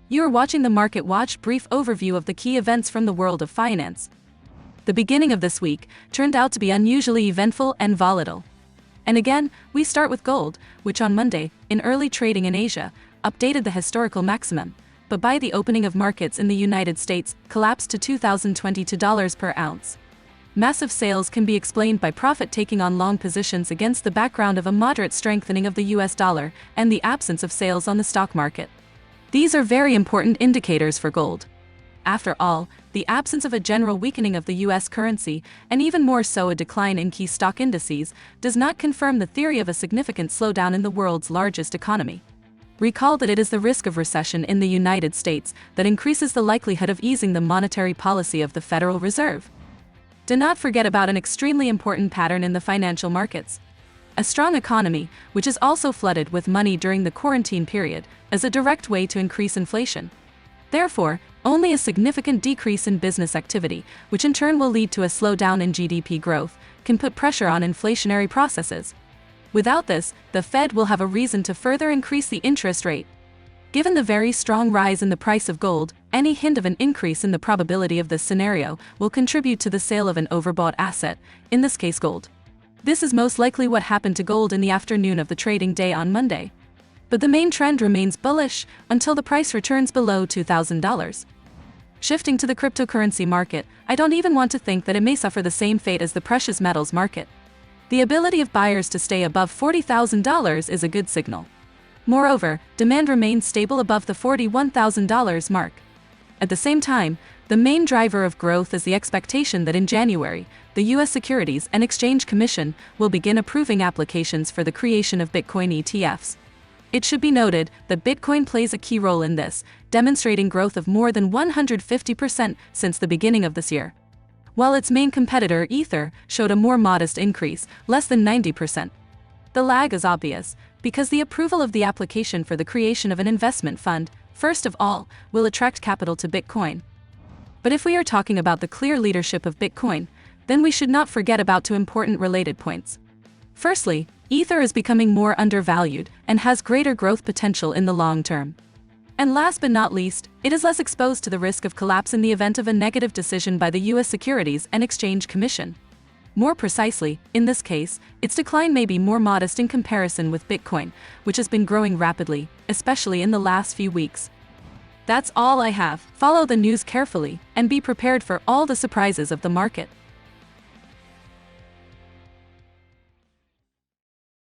You are watching the Market Watch brief overview of the key events from the world of finance. The beginning of this week turned out to be unusually eventful and volatile. And again, we start with gold, which on Monday, in early trading in Asia, updated the historical maximum, but by the opening of markets in the United States, collapsed to $2,022 per ounce. Massive sales can be explained by profit taking on long positions against the background of a moderate strengthening of the US dollar and the absence of sales on the stock market. These are very important indicators for gold. After all, the absence of a general weakening of the US currency, and even more so a decline in key stock indices, does not confirm the theory of a significant slowdown in the world's largest economy. Recall that it is the risk of recession in the United States that increases the likelihood of easing the monetary policy of the Federal Reserve. Do not forget about an extremely important pattern in the financial markets. A strong economy, which is also flooded with money during the quarantine period, is a direct way to increase inflation. Therefore, only a significant decrease in business activity, which in turn will lead to a slowdown in GDP growth, can put pressure on inflationary processes. Without this, the Fed will have a reason to further increase the interest rate. Given the very strong rise in the price of gold, any hint of an increase in the probability of this scenario will contribute to the sale of an overbought asset, in this case gold. This is most likely what happened to gold in the afternoon of the trading day on Monday. But the main trend remains bullish until the price returns below $2,000. Shifting to the cryptocurrency market, I don't even want to think that it may suffer the same fate as the precious metals market. The ability of buyers to stay above $40,000 is a good signal. Moreover, demand remains stable above the $41,000 mark. At the same time, the main driver of growth is the expectation that in January, the U.S. Securities and Exchange Commission will begin approving applications for the creation of Bitcoin ETFs. It should be noted that Bitcoin plays a key role in this, demonstrating growth of more than 150% since the beginning of this year. While its main competitor, Ether, showed a more modest increase, less than 90%. The lag is obvious, because the approval of the application for the creation of an investment fund, first of all, will attract capital to Bitcoin. But if we are talking about the clear leadership of Bitcoin, then we should not forget about two important related points. Firstly, Ether is becoming more undervalued and has greater growth potential in the long term. And last but not least, it is less exposed to the risk of collapse in the event of a negative decision by the U.S. Securities and Exchange Commission. More precisely, in this case, its decline may be more modest in comparison with Bitcoin, which has been growing rapidly, especially in the last few weeks. That's all I have. Follow the news carefully and be prepared for all the surprises of the market.